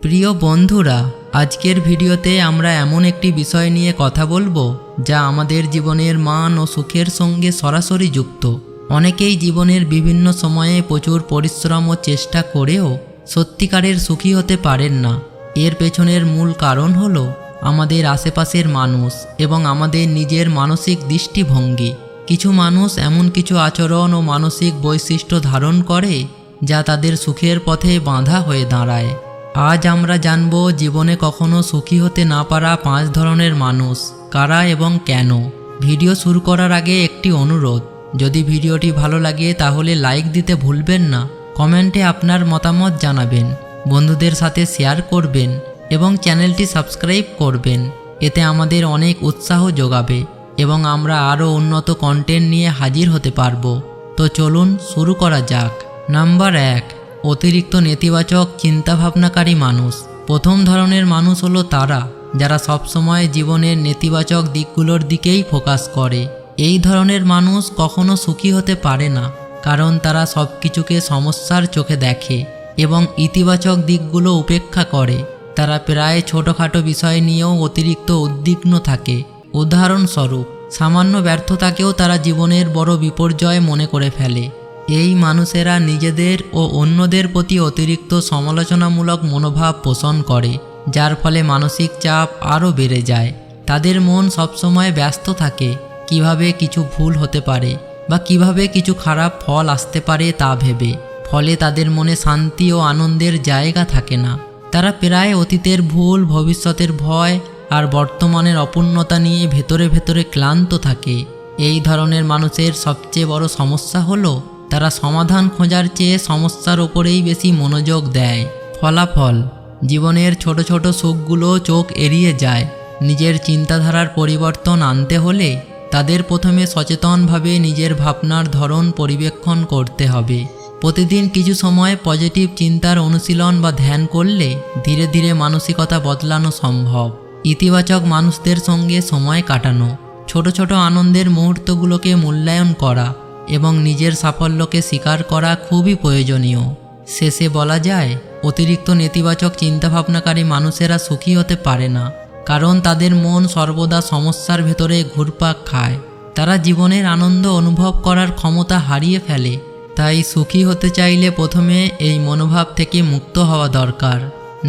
প্রিয় বন্ধুরা, আজকের ভিডিওতে আমরা এমন একটি বিষয় নিয়ে কথা বলবো যা আমাদের জীবনের মান ও সুখের সঙ্গে সরাসরি যুক্ত। অনেকেই জীবনের বিভিন্ন সময়ে প্রচুর পরিশ্রম ও চেষ্টা করেও সত্যিকারের সুখী হতে পারেন না। এর পেছনের মূল কারণ হলো আমাদের আশেপাশের মানুষ এবং আমাদের নিজের মানসিক দৃষ্টিভঙ্গি। কিছু মানুষ এমন কিছু আচরণ ও মানসিক বৈশিষ্ট্য ধারণ করে যা তাদের সুখের পথে বাধা হয়ে দাঁড়ায়। আজ আমরা জানব জীবনে কখনো সুখী হতে না পারা 5 ধরনের মানুষ কারা এবং কেন। ভিডিও শুরু করার আগে একটি অনুরোধ, যদি ভিডিওটি ভালো লাগে তাহলে লাইক দিতে ভুলবেন না, কমেন্টে আপনার মতামত জানাবেন, বন্ধুদের সাথে শেয়ার করবেন এবং চ্যানেলটি সাবস্ক্রাইব করবেন। এতে আমাদের অনেক উৎসাহ যোগাবে এবং আমরা আরও উন্নত কন্টেন্ট নিয়ে হাজির হতে পারবো। তো চলুন শুরু করা যাক। নাম্বার 1, অতিরিক্ত নেতিবাচক চিন্তাভাবনাকারী মানুষ। প্রথম ধরনের মানুষ হলো তারা যারা সবসময় জীবনের নেতিবাচক দিকগুলোর দিকেই ফোকাস করে। এই ধরনের মানুষ কখনো সুখী হতে পারে না, কারণ তারা সব কিছুকে সমস্যার চোখে দেখে এবং ইতিবাচক দিকগুলো উপেক্ষা করে। তারা প্রায় ছোটোখাটো বিষয় নিয়েও অতিরিক্ত উদ্বিগ্ন থাকে। উদাহরণস্বরূপ, সামান্য ব্যর্থতাকেও তারা জীবনের বড় বিপর্যয় মনে করে ফেলে। এই মানুষেরা নিজেদের ও অন্যদের প্রতি অতিরিক্ত সমালোচনামূলক মনোভাব পোষণ করে, যার ফলে মানসিক চাপ আরও বেড়ে যায়। তাদের মন সবসময় ব্যস্ত থাকে কিভাবে কিছু ভুল হতে পারে বা কিভাবে কিছু খারাপ ফল আসতে পারে তা ভেবে। ফলে তাদের মনে শান্তি ও আনন্দের জায়গা থাকে না। তারা প্রায় অতীতের ভুল, ভবিষ্যতের ভয় আর বর্তমানের অপূর্ণতা নিয়ে ভেতরে ভেতরে ক্লান্ত থাকে। এই ধরনের মানুষের সবচেয়ে বড় সমস্যা হলো তারা সমাধান খোঁজার চেয়ে সমস্যার ওপরেই বেশি মনোযোগ দেয়। ফলাফল, জীবনের ছোট ছোট সুখগুলো চোখ এড়িয়ে যায়। নিজের চিন্তাধারার পরিবর্তন আনতে হলে তাদের প্রথমে সচেতনভাবে নিজের ভাবনার ধরন পরিবীক্ষণ করতে হবে। প্রতিদিন কিছু সময় পজিটিভ চিন্তার অনুশীলন বা ধ্যান করলে ধীরে ধীরে মানসিকতা বদলানো সম্ভব। ইতিবাচক মানুষদের সঙ্গে সময় কাটানো, ছোট ছোট আনন্দের মুহূর্তগুলোকে মূল্যায়ন করা এবং নিজের সাফল্যকে স্বীকার করা খুবই প্রয়োজনীয়। শেষে বলা যায়, অতিরিক্ত নেতিবাচক চিন্তাভাবনাকারী মানুষেরা সুখী হতে পারে না, কারণ তাদের মন সর্বদা সমস্যার ভেতরে ঘুরপাক খায়। তারা জীবনের আনন্দ অনুভব করার ক্ষমতা হারিয়ে ফেলে। তাই সুখী হতে চাইলে প্রথমে এই মনোভাব থেকে মুক্ত হওয়া দরকার।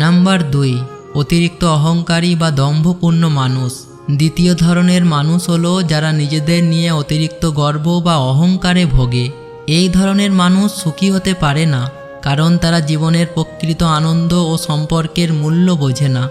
নাম্বার 2, অতিরিক্ত অহংকারী বা দম্ভপূর্ণ মানুষ। দ্বিতীয় ধরনের মানুষ হলো যারা নিজেদের নিয়ে অতিরিক্ত গর্ব বা অহংকারে ভোগে। এই ধরনের মানুষ সুখী হতে পারে না, কারণ তারা জীবনের প্রকৃত আনন্দ ও সম্পর্কের মূল্য বোঝে না।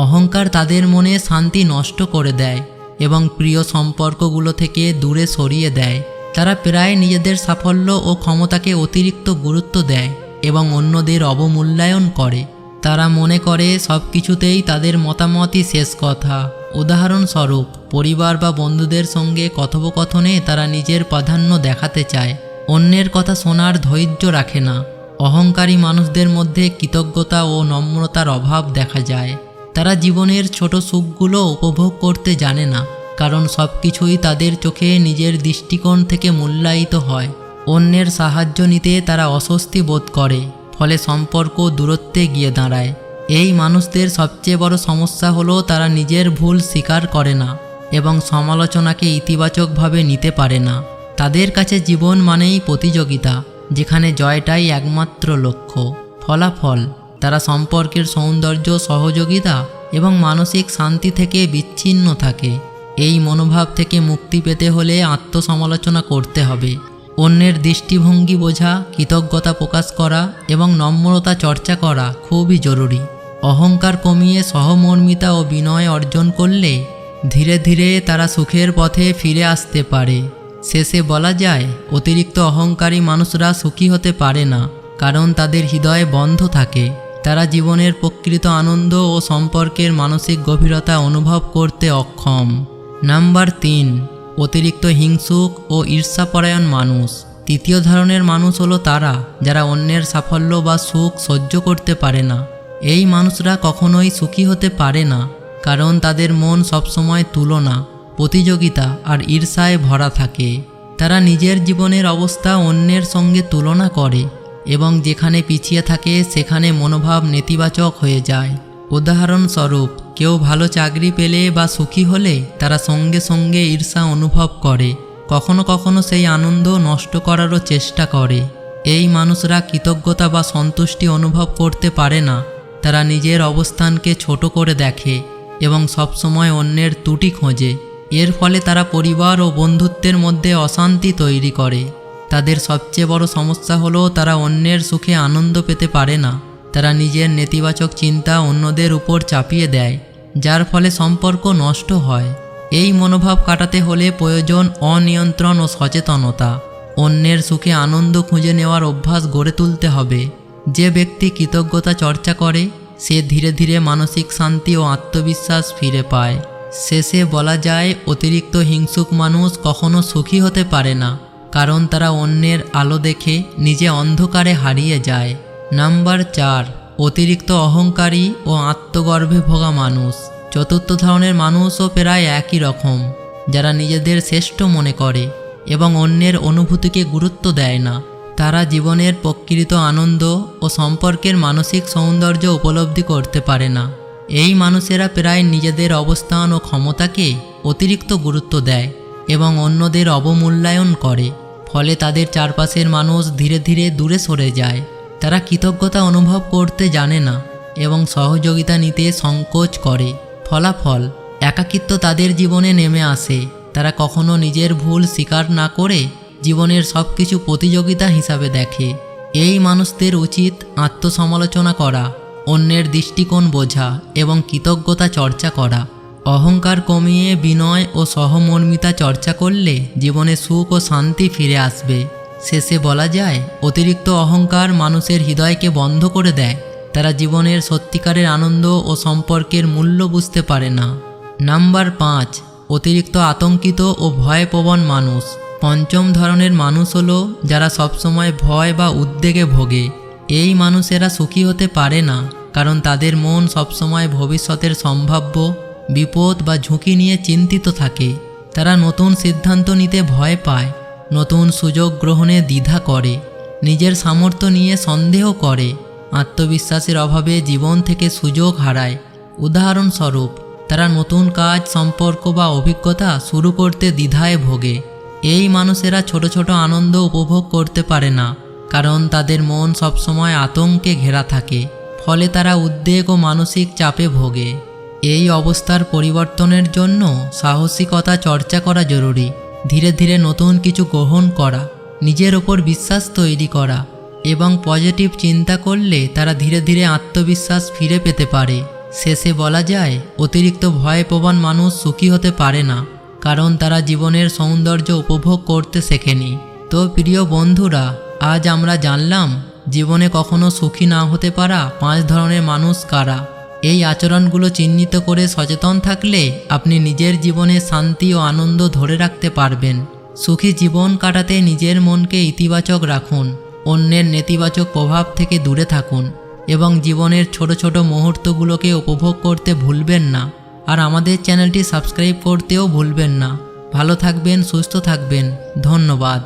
অহংকার তাদের মনে শান্তি নষ্ট করে দেয় এবং প্রিয় সম্পর্কগুলো থেকে দূরে সরিয়ে দেয়। তারা প্রায় নিজেদের সাফল্য ও ক্ষমতাকে অতিরিক্ত গুরুত্ব দেয় এবং অন্যদের অবমূল্যায়ন করে। তারা মনে করে সব কিছুতেই তাদের মতামতই শেষ কথা। উদাহরণস্বরূপ, পরিবার বা বন্ধুদের সঙ্গে কথোপকথনে তারা নিজের প্রাধান্য দেখাতে চায়, অন্যের কথা শোনার ধৈর্য রাখে না। অহংকারী মানুষদের মধ্যে কৃতজ্ঞতা ও নম্রতার অভাব দেখা যায়। তারা জীবনের ছোট সুখগুলো উপভোগ করতে জানে না, কারণ সব কিছুই তাদের চোখে নিজের দৃষ্টিকোণ থেকে মূল্যায়িত হয়। অন্যের সাহায্য নিতে তারা অস্বস্তি বোধ করে, ফলে সম্পর্ক দূরত্বে গিয়ে দাঁড়ায়। এই মানুষদের সবচেয়ে বড় সমস্যা হলো তারা নিজের ভুল স্বীকার করে না এবং সমালোচনাকে ইতিবাচকভাবে নিতে পারে না। তাদের কাছে জীবন মানেই প্রতিযোগিতা, যেখানে জয়টাই একমাত্র লক্ষ্য। ফলাফল, তারা সম্পর্কের সৌন্দর্য, সহযোগিতা এবং মানসিক শান্তি থেকে বিচ্ছিন্ন থাকে। এই মনোভাব থেকে মুক্তি পেতে হলে আত্মসমালোচনা করতে হবে। অন্যের দৃষ্টিভঙ্গি বোঝা, কৃতজ্ঞতা প্রকাশ করা এবং নম্রতা চর্চা করা খুবই জরুরি। অহংকার কমিয়ে সহমর্মিতা ও বিনয় অর্জন করলে ধীরে ধীরে তারা সুখের পথে ফিরে আসতে পারে। শেষে বলা যায়, অতিরিক্ত অহংকারী মানুষরা সুখী হতে পারে না, কারণ তাদের হৃদয় বন্ধ থাকে। তারা জীবনের প্রকৃত আনন্দ ও সম্পর্কের মানসিক গভীরতা অনুভব করতে অক্ষম। নাম্বার 3, অতিরিক্ত হিংসুক ও ঈর্ষাপরায়ণ মানুষ। তৃতীয় ধরনের মানুষ হলো তারা যারা অন্যের সাফল্য বা সুখ সহ্য করতে পারে না। এই মানুষরা কখনোই সুখী হতে পারে না, কারণ তাদের মন সবসময় তুলনা, প্রতিযোগিতা আর ঈর্ষায় ভরা থাকে। তারা নিজের জীবনের অবস্থা অন্যের সঙ্গে তুলনা করে এবং যেখানে পিছিয়ে থাকে সেখানে মনোভাব নেতিবাচক হয়ে যায়। উদাহরণস্বরূপ, কেউ ভালো চাকরি পেলে বা সুখী হলে তারা সঙ্গে সঙ্গে ঈর্ষা অনুভব করে, কখনো কখনো সেই আনন্দ নষ্ট করারও চেষ্টা করে। এই মানুষরা কৃতজ্ঞতা বা সন্তুষ্টি অনুভব করতে পারে না। তারা নিজের অবস্থানকে ছোট করে দেখে এবং সবসময় অন্যের ত্রুটি খোঁজে। এর ফলে তারা পরিবার ও বন্ধুত্বের মধ্যে অশান্তি তৈরি করে। তাদের সবচেয়ে বড় সমস্যা হলো তারা অন্যের সুখে আনন্দ পেতে পারে না। তারা নিজের নেতিবাচক চিন্তা অন্যদের উপর চাপিয়ে দেয়, যার ফলে সম্পর্ক নষ্ট হয়। এই মনোভাব কাটাতে হলে প্রয়োজন অনিয়ন্ত্রণ ও সচেতনতা। অন্যের সুখে আনন্দ খুঁজে নেওয়ার অভ্যাস গড়ে তুলতে হবে। যে ব্যক্তি কৃতজ্ঞতা চর্চা করে সে ধীরে ধীরে মানসিক শান্তি ও আত্মবিশ্বাস ফিরে পায়। শেষে বলা যায়, অতিরিক্ত হিংসুক মানুষ কখনো সুখী হতে পারে না, কারণ তারা অন্যের আলো দেখে নিজে অন্ধকারে হারিয়ে যায়। নাম্বার 4, অতিরিক্ত অহংকারী ও আত্মগর্বে ভোগা মানুষ। চতুর্থ ধরনের মানুষও প্রায় একই রকম, যারা নিজেদের শ্রেষ্ঠ মনে করে এবং অন্যের অনুভূতিকে গুরুত্ব দেয় না। তারা জীবনের প্রকৃত আনন্দ ও সম্পর্কের মানসিক সৌন্দর্য উপলব্ধি করতে পারে না। এই মানুষেরা প্রায় নিজেদের অবস্থান ও ক্ষমতাকে অতিরিক্ত গুরুত্ব দেয় এবং অন্যদের অবমূল্যায়ন করে। ফলে তাদের চারপাশের মানুষ ধীরে ধীরে দূরে সরে যায়। তারা কৃতজ্ঞতা অনুভব করতে জানে না এবং সহযোগিতা নিতে সংকোচ করে। ফলাফল, একাকিত্ব তাদের জীবনে নেমে আসে। তারা কখনো নিজের ভুল স্বীকার না করে জীবনের সব কিছু প্রতিযোগিতা হিসাবে দেখে। এই মানুষদের উচিত আত্মসমালোচনা করা, অন্যের দৃষ্টিকোণ বোঝা এবং কৃতজ্ঞতা চর্চা করা। অহংকার কমিয়ে বিনয় ও সহমর্মিতা চর্চা করলে জীবনে সুখ ও শান্তি ফিরে আসবে। শেষে বলা যায়, অতিরিক্ত অহংকার মানুষের হৃদয়কে বন্ধ করে দেয়। তারা জীবনের সত্যিকারের আনন্দ ও সম্পর্কের মূল্য বুঝতে পারে না। নাম্বার 5, অতিরিক্ত আতঙ্কিত ও ভয়প্রবণ মানুষ। পঞ্চম ধরনের মানুষ হলো যারা সবসময় ভয় বা উদ্বেগে ভোগে। এই মানুষেরা সুখী হতে পারে না, কারণ তাদের মন সবসময় ভবিষ্যতের সম্ভাব্য বিপদ বা ঝুঁকি নিয়ে চিন্তিত থাকে। তারা নতুন সিদ্ধান্ত নিতে ভয় পায়, নতুন সুযোগ গ্রহণে দ্বিধা করে, নিজের সামর্থ্য নিয়ে সন্দেহ করে, আত্মবিশ্বাসের অভাবে জীবন থেকে সুযোগ হারায়। উদাহরণস্বরূপ, তারা নতুন কাজ, সম্পর্ক বা অভিজ্ঞতা শুরু করতে দ্বিধায় ভোগে। এই মানুষেরা ছোট ছোট আনন্দ উপভোগ করতে পারে না, কারণ তাদের মন সবসময় আতঙ্কে ঘেরা থাকে। ফলে তারা উদ্বেগ ও মানসিক চাপে ভোগে। এই অবস্থার পরিবর্তনের জন্য সাহসিকতা চর্চা করা জরুরি। ধীরে ধীরে নতুন কিছু গ্রহণ করা, নিজের ওপর বিশ্বাস তৈরি করা এবং পজিটিভ চিন্তা করলে তারা ধীরে ধীরে আত্মবিশ্বাস ফিরে পেতে পারে। শেষে বলা যায়, অতিরিক্ত ভয়প্রবণ মানুষ সুখী হতে পারে না, কারণ তারা জীবনের সৌন্দর্য উপভোগ করতে শেখেনি। তো প্রিয় বন্ধুরা, আজ আমরা জানলাম জীবনে কখনো সুখী না হতে পারা 5 ধরনের মানুষ কারা। এই আচরণগুলো চিহ্নিত করে সচেতন থাকলে আপনি নিজের জীবনে শান্তি ও আনন্দ ধরে রাখতে পারবেন। সুখী জীবন কাটাতে নিজের মনকে ইতিবাচক রাখুন, অন্যের নেতিবাচক প্রভাব থেকে দূরে থাকুন এবং জীবনের ছোট ছোট মুহূর্তগুলোকে উপভোগ করতে ভুলবেন না। আর আমাদের চ্যানেলটি সাবস্ক্রাইব করতেও ভুলবেন না। ভালো থাকবেন, সুস্থ থাকবেন। ধন্যবাদ।